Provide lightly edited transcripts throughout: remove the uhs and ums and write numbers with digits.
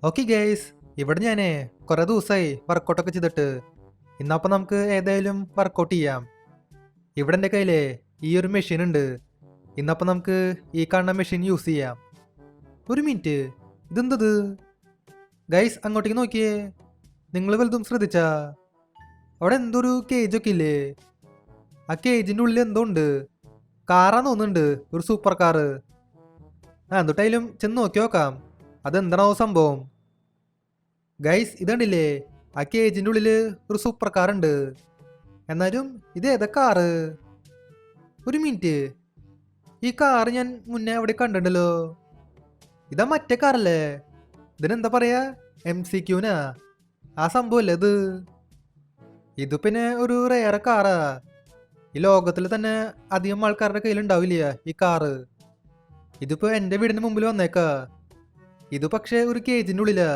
Okay guys, ഇവിടെ ഞാനേ കുറെ ദിവസമായി വർക്കൗട്ടൊക്കെ ചെയ്തിട്ട് ഇന്നപ്പം നമുക്ക് ഏതായാലും വർക്കൗട്ട് ചെയ്യാം. ഇവിടെ എൻ്റെ കയ്യിലേ ഈ ഒരു മെഷീൻ ഉണ്ട്. ഇന്നപ്പം നമുക്ക് ഈ കാണുന്ന മെഷീൻ യൂസ് ചെയ്യാം. ഒരു മിനിറ്റ്, ഇതെന്തത് ഗൈസ്? അങ്ങോട്ടേക്ക് നോക്കിയേ, നിങ്ങൾ വലുതും ശ്രദ്ധിച്ചാ? അവിടെ എന്തൊരു കേജൊക്കെ ഇല്ലേ? ആ കേജിൻ്റെ ഉള്ളിൽ എന്തോ ഉണ്ട്. കാറാന്ന് തോന്നുന്നുണ്ട്, ഒരു സൂപ്പർ കാറ്. എന്തൊട്ടായാലും ചെന്ന് നോക്കി നോക്കാം അതെന്താണോ സംഭവം. ഗൈസ് ഇതുണ്ടില്ലേ, ആ കേജിൻ്റെ ഉള്ളിൽ ഒരു സൂപ്പർ കാർ ഉണ്ട്. എന്നാലും ഇത് ഏതാ കാറ്? ഒരു മിനിറ്റ്, ഈ കാറ് ഞാൻ മുന്നേ അവിടെ കണ്ടിട്ടുണ്ടല്ലോ. ഇതാ മറ്റേ കാറല്ലേ? ഇതിനെന്താ പറയാ, MCQനാ? ആ സംഭവല്ലേ ഇത്? ഇത് പിന്നെ ഒരു റേറെ കാറാ. ഈ ലോകത്തിൽ തന്നെ അധികം ആൾക്കാരുടെ കയ്യിലുണ്ടാവില്ല ഈ കാറ്. ഇതിപ്പോ എൻ്റെ വീടിന് മുമ്പിൽ വന്നേക്കാ. ഇത് പക്ഷേ ഒരു കേജിൻ്റെ ഉള്ളിലാ.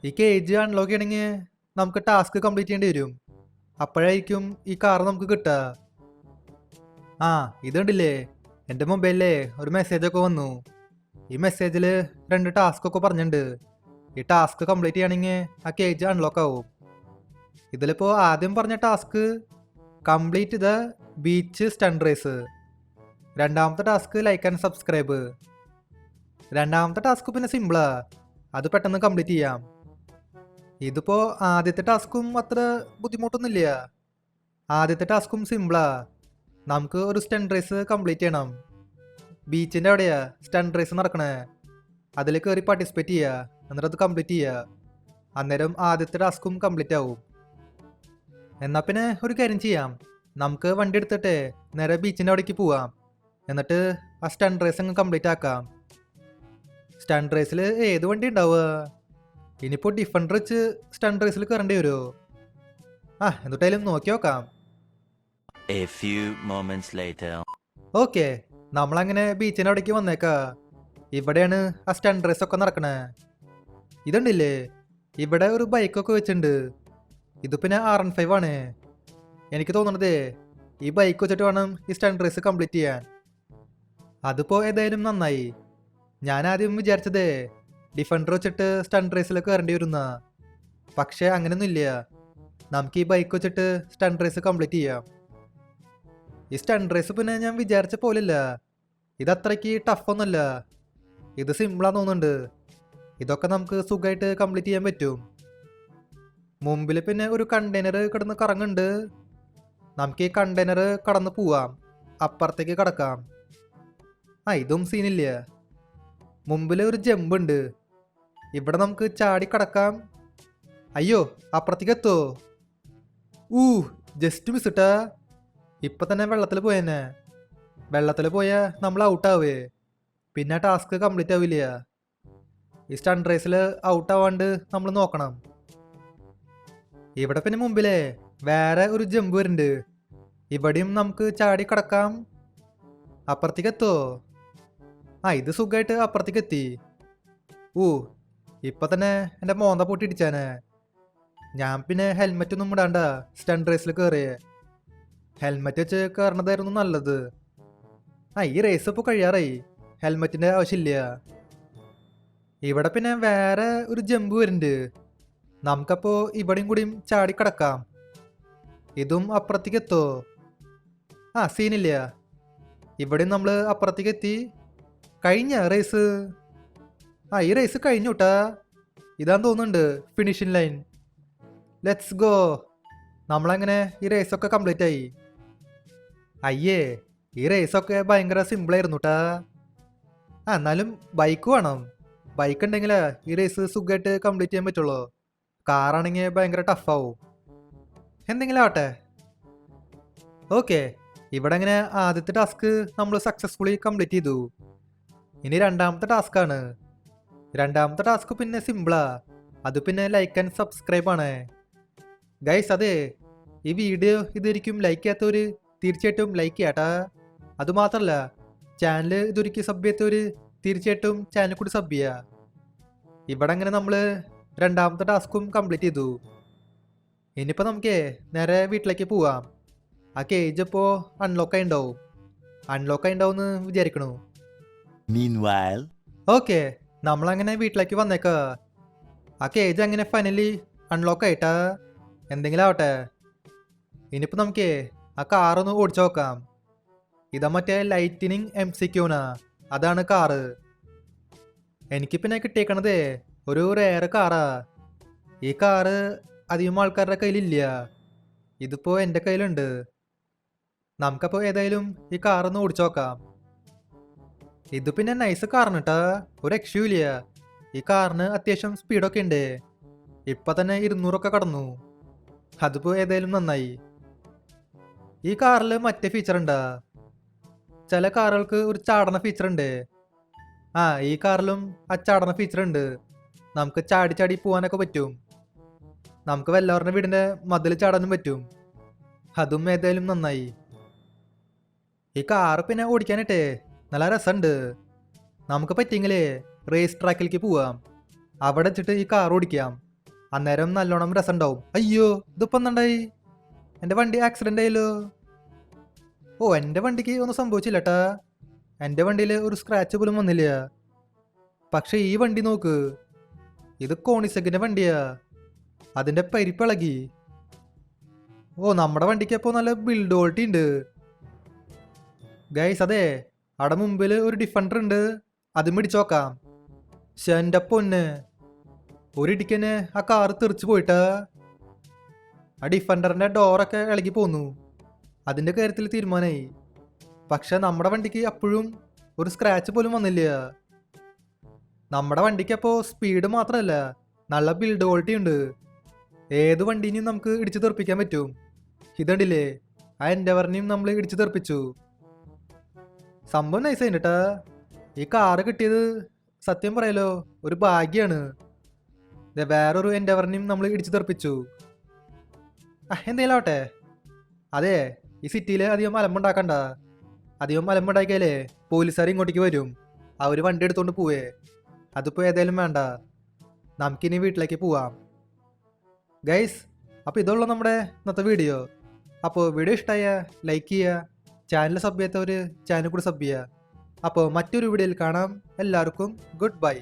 ഈ കേജ് അൺലോക്ക് ചെയ്യണമെങ്കിൽ നമുക്ക് ടാസ്ക് കംപ്ലീറ്റ് ചെയ്യേണ്ടി വരും. അപ്പോഴായിരിക്കും ഈ കാർ നമുക്ക് കിട്ടുക. ഇതുണ്ടില്ലേ, എൻ്റെ മൊബൈലിലെ ഒരു മെസ്സേജൊക്കെ വന്നു. ഈ മെസ്സേജിൽ 2 ടാസ്കൊക്കെ പറഞ്ഞിട്ടുണ്ട്. ഈ ടാസ്ക് കംപ്ലീറ്റ് ചെയ്യണമെങ്കിൽ ആ കേജ് അൺലോക്ക് ആവും. ഇതിലിപ്പോൾ ആദ്യം പറഞ്ഞ task complete the beach stunt race. രണ്ടാമത്തെ ടാസ്ക് ലൈക്ക് ആൻഡ് സബ്സ്ക്രൈബ്. രണ്ടാമത്തെ ടാസ്ക് പിന്നെ സിമ്പിളാ, അത് പെട്ടെന്ന് കംപ്ലീറ്റ് ചെയ്യാം. ഇതിപ്പോ ആദ്യത്തെ ടാസ്കും അത്ര ബുദ്ധിമുട്ടൊന്നുമില്ല. ആദ്യത്തെ ടാസ്കും സിമ്പിളാ. നമുക്ക് ഒരു സ്റ്റണ്ട് റേസ് കംപ്ലീറ്റ് ചെയ്യണം. ബീച്ചിൻ്റെ അവിടെയാ സ്റ്റണ്ട് റേസ് നടക്കണേ. അതിൽ കയറി പാർട്ടിസിപ്പേറ്റ് ചെയ്യുക, എന്നിട്ട് അത് കംപ്ലീറ്റ് ചെയ്യുക. അന്നേരം ആദ്യത്തെ ടാസ്കും കംപ്ലീറ്റ് ആവും. എന്നാൽ പിന്നെ ഒരു കാര്യം ചെയ്യാം, നമുക്ക് വണ്ടി എടുത്തിട്ട് നേരെ ബീച്ചിൻ്റെ അവിടേക്ക് പോവാം. എന്നിട്ട് ആ സ്റ്റണ്ട് റേസ് അങ്ങ് കംപ്ലീറ്റ് ആക്കാം. സ്റ്റണ്ട് റേസിൽ ഏത് വണ്ടി ഉണ്ടാവുക? ഇനിയിപ്പോൾ ഡിഫൻഡർ വെച്ച് സ്റ്റണ്ട് റേസിൽ കയറേണ്ടി വരുമോ? എന്നിട്ടായാലും നോക്കി നോക്കാം. A few moments later. Okay, നമ്മളങ്ങനെ ബീച്ചിൻ്റെ അവിടേക്ക് വന്നേക്കാ. ഇവിടെയാണ് ആ സ്റ്റണ്ട് റേസ് ഒക്കെ നടക്കണേ. ഇതുണ്ടില്ലേ, ഇവിടെ ഒരു ബൈക്കൊക്കെ വെച്ചിട്ടുണ്ട്. ഇത് പിന്നെ R15 ആണ്. എനിക്ക് തോന്നണതേ ഈ ബൈക്ക് വെച്ചിട്ട് വേണം ഈ സ്റ്റണ്ട് റേസ് കംപ്ലീറ്റ് ചെയ്യാൻ. അതിപ്പോൾ ഏതായാലും നന്നായി. ഞാൻ ആദ്യം വിചാരിച്ചതേ ഡിഫൻഡർ വെച്ചിട്ട് സ്റ്റണ്ട് റേസിൽ കയറേണ്ടി വരുന്ന. പക്ഷേ അങ്ങനെയൊന്നുമില്ല, നമുക്ക് ഈ ബൈക്ക് വെച്ചിട്ട് സ്റ്റണ്ട് റേസ് കംപ്ലീറ്റ് ചെയ്യാം. ഈ സ്റ്റണ്ട് റേസ് പിന്നെ ഞാൻ വിചാരിച്ച പോലില്ല. ഇത് അത്രയ്ക്ക് ടഫൊന്നുമല്ല. ഇത് സിമ്പിളാന്ന് തോന്നുന്നുണ്ട്. ഇതൊക്കെ നമുക്ക് സുഖമായിട്ട് കംപ്ലീറ്റ് ചെയ്യാൻ പറ്റും. മുമ്പിൽ പിന്നെ ഒരു കണ്ടെയ്നർ കിടന്ന് കറങ്ങുന്നുണ്ട്. നമുക്ക് ഈ കണ്ടെയ്നർ കടന്ന് പോവാം, അപ്പുറത്തേക്ക് കടക്കാം. ഇതും സീനില്ല. മുമ്പിൽ ഒരു ജമ്പ് ഉണ്ട്, ഇവിടെ നമുക്ക് ചാടി കടക്കാം. അയ്യോ, അപ്പുറത്തേക്ക് എത്തുമോ? ജസ്റ്റ് മിസ്സിട്ടാ. ഇപ്പം തന്നെ വെള്ളത്തിൽ പോയെന്നെ. വെള്ളത്തിൽ പോയാൽ നമ്മൾ ഔട്ടാവേ, പിന്നെ ടാസ്ക് കംപ്ലീറ്റ് ആവില്ല. ഈ സ്റ്റണ്ട് റേസിൽ ഔട്ടാവാണ്ട് നമ്മൾ നോക്കണം. ഇവിടെ പിന്നെ മുമ്പിലേ വേറെ ഒരു ജമ്പ് വരുന്നുണ്ട്, ഇവിടെയും നമുക്ക് ചാടി കടക്കാം. അപ്പുറത്തേക്ക് എത്തുമോ? ഇത് സുഖമായിട്ട് അപ്പുറത്തേക്ക് എത്തി. ഇപ്പം തന്നെ എൻ്റെ മോന്ത പൊട്ടിടിച്ചാനെ. ഞാൻ പിന്നെ ഹെൽമെറ്റ് ഒന്നും ഇടാണ്ട സ്റ്റണ്ട് റേസിൽ കയറിയേ. ഹെൽമെറ്റ് വെച്ച് കയറണതായിരുന്നു നല്ലത്. ഈ റേസ് ഇപ്പോൾ കഴിയാറായി, ഹെൽമെറ്റിൻ്റെ ആവശ്യമില്ല. ഇവിടെ പിന്നെ വേറെ ഒരു ജമ്പ് വരുന്നുണ്ട്, നമുക്കപ്പോൾ ഇവിടെയും കൂടിയും ചാടി കിടക്കാം. ഇതും അപ്പുറത്തേക്ക് എത്തുമോ? സീനില്ല. ഇവിടെയും നമ്മൾ അപ്പുറത്തേക്ക് എത്തി. കഴിഞ്ഞ റേസ്? ഈ റേസ് കഴിഞ്ഞു കേട്ടാ. ഇതാന്ന് തോന്നുന്നുണ്ട് ഫിനിഷിംഗ് ലൈൻ. Let's go. നമ്മളങ്ങനെ ഈ റേസൊക്കെ കംപ്ലീറ്റ് ആയി. അയ്യേ, ഈ റേസൊക്കെ ഭയങ്കര സിമ്പിളായിരുന്നു കേട്ടാ. എന്നാലും ബൈക്ക് വേണം. ബൈക്ക് ഉണ്ടെങ്കിൽ ഈ റേസ് സുഖമായിട്ട് കംപ്ലീറ്റ് ചെയ്യാൻ പറ്റുള്ളൂ. കാറാണെങ്കിൽ ഭയങ്കര ടഫാവും. എന്തെങ്കിലും ആവട്ടെ. ഓക്കെ, ഇവിടെ അങ്ങനെ ആദ്യത്തെ ടാസ്ക് നമ്മൾ സക്സസ്ഫുള്ളി കംപ്ലീറ്റ് ചെയ്തു. ഇനി രണ്ടാമത്തെ ടാസ്ക്കാണ്. രണ്ടാമത്തെ ടാസ്ക് പിന്നെ സിമ്പിളാ, അത് പിന്നെ ലൈക്ക് ആൻഡ് സബ്സ്ക്രൈബ് ആണ്. ഗൈസ്, അതെ, ഈ വീഡിയോ ഇതൊരിക്കും ലൈക്ക് ചെയ്യാത്തവർ തീർച്ചയായിട്ടും ലൈക്ക് ചെയ്യാട്ടാ. അതുമാത്രമല്ല, ചാനൽ ഇതൊരിക്കും സബ് ചെയ്യാത്തവർ തീർച്ചയായിട്ടും ചാനൽ കൂടി സബ് ചെയ്യുക. ഇവിടെ അങ്ങനെ നമ്മൾ രണ്ടാമത്തെ ടാസ്കും കംപ്ലീറ്റ് ചെയ്തു. ഇനിയിപ്പോൾ നമുക്ക് നേരെ വീട്ടിലേക്ക് പോവാം. ആ കേജ് ഇപ്പോൾ അൺലോക്കായി ഉണ്ടാവും എന്ന് വിചാരിക്കണു. Meanwhile. ഓക്കെ, നമ്മളങ്ങനെ വീട്ടിലേക്ക് വന്നേക്കാ. ആ കേജ് അങ്ങനെ ഫൈനലി അൺലോക്ക് ആയിട്ടാ. എന്തെങ്കിലും ആവട്ടെ. ഇനിയിപ്പോൾ നമുക്കേ ആ കാറൊന്ന് ഓടിച്ചു നോക്കാം. ഇതാ മറ്റേ ലൈറ്റിനിങ് MC-Q അതാണ് കാറ്. എനിക്ക് പിന്നെ കിട്ടിയേക്കണതേ ഒരു റേറെ കാറാ. ഈ കാറ് അധികം ആൾക്കാരുടെ കയ്യിലില്ല. ഇതിപ്പോൾ എൻ്റെ കയ്യിലുണ്ട്. നമുക്കപ്പോൾ ഏതായാലും ഈ കാറൊന്ന് ഓടിച്ചു നോക്കാം. ഇത് പിന്നെ നൈസ് കാറാണ് കേട്ടാ, ഒരു രക്ഷയുമില്ല. ഈ കാറിന് അത്യാവശ്യം സ്പീഡൊക്കെ ഉണ്ട്. ഇപ്പൊ തന്നെ 200 കടന്നു. അതിപ്പോ ഏതായാലും നന്നായി. ഈ കാറിൽ മറ്റേ ഫീച്ചർ ഉണ്ടാ, ചില കാറുകൾക്ക് ഒരു ചാടണ ഫീച്ചർ ഉണ്ട്. ഈ കാറിലും ആ ചാടണ ഫീച്ചർ ഉണ്ട്. നമുക്ക് ചാടി ചാടി പോവാനൊക്കെ പറ്റും. നമുക്ക് വല്ലവരുടെ വീടിന്റെ മതിൽ ചാടാനും പറ്റും. അതും ഏതായാലും നന്നായി. ഈ കാറ് പിന്നെ ഓടിക്കാനായിട്ടേ നല്ല രസമുണ്ട്. നമുക്ക് പറ്റിയെങ്കിലേ റേസ് ട്രാക്കിലേക്ക് പോവാം. അവിടെ വെച്ചിട്ട് ഈ കാർ ഓടിക്കാം. അന്നേരം നല്ലോണം രസം ഉണ്ടാവും. അയ്യോ, ഇതിപ്പോ എന്തായി? എൻ്റെ വണ്ടി ആക്സിഡന്റ് ആയല്ലോ. ഓ, എൻ്റെ വണ്ടിക്ക് ഒന്നും സംഭവിച്ചില്ലട്ടാ. എൻ്റെ വണ്ടിയിൽ ഒരു സ്ക്രാച്ച് പോലും വന്നില്ല. പക്ഷെ ഈ വണ്ടി നോക്ക്, ഇത് കോണിസെക്കിന്റെ വണ്ടിയാ. അതിന്റെ പരിപ്പിളകി. ഓ, നമ്മുടെ വണ്ടിക്ക് അപ്പോൾ നല്ല ബിൽഡ് ക്വാളിറ്റി ഉണ്ട് ഗൈസ്. അതെ, അവിടെ മുമ്പിൽ ഒരു ഡിഫൻഡർ ഉണ്ട്. അതും പിടിച്ചു നോക്കാം. എൻ്റെ പൊന്ന്, ഒരിടിക്കന് ആ കാറ് തെറിച്ച് പോയിട്ടാ. ആ ഡിഫൻഡറിന്റെ ഡോറൊക്കെ ഇളകി പോന്നു. അതിന്റെ കാര്യത്തിൽ തീരുമാനമായി. പക്ഷെ നമ്മുടെ വണ്ടിക്ക് അപ്പോഴും ഒരു സ്ക്രാച്ച് പോലും വന്നില്ല. നമ്മുടെ വണ്ടിക്ക് അപ്പോൾ സ്പീഡ് മാത്രമല്ല, നല്ല ബിൽഡ് ക്വാളിറ്റി ഉണ്ട്. ഏത് വണ്ടീനെയും നമുക്ക് ഇടിച്ചു തെറിപ്പിക്കാൻ പറ്റും. ഇതുണ്ടില്ലേ, ആ എൻഡവറിനെയും നമ്മൾ ഇടിച്ചു തെറിപ്പിച്ചു. സംഭവം നൈസായി കേട്ടാ. ഈ കാറ് കിട്ടിയത് സത്യം പറയാലോ ഒരു ഭാഗ്യാണ്. വേറൊരു എൻഡവറിനെയും നമ്മൾ ഇടിച്ചു തെറിപ്പിച്ചു. എന്തെങ്കിലും ആവട്ടെ. അതെ, ഈ സിറ്റിയിൽ അധികം അലമ്പുണ്ടാക്കണ്ട. അധികം അലമ്പുണ്ടാക്കിയാലേ പോലീസുകാർ ഇങ്ങോട്ടേക്ക് വരും. അവർ വണ്ടി എടുത്തോണ്ട് പോവേ. അതിപ്പോൾ ഏതായാലും വേണ്ട. നമുക്കിനി വീട്ടിലേക്ക് പോവാം ഗൈസ്. അപ്പോൾ ഇതുള്ള നമ്മുടെ ഇന്നത്തെ വീഡിയോ. അപ്പോൾ വീഡിയോ ഇഷ്ടമായ ലൈക്ക് ചെയ്യുക. ചാനൽ സബ് ചെയ്യാത്തവർ ചാനൽ കൂടി സബ് ചെയ്യുക. അപ്പോൾ മറ്റൊരു വീഡിയോയിൽ കാണാം. എല്ലാവർക്കും ഗുഡ് ബൈ.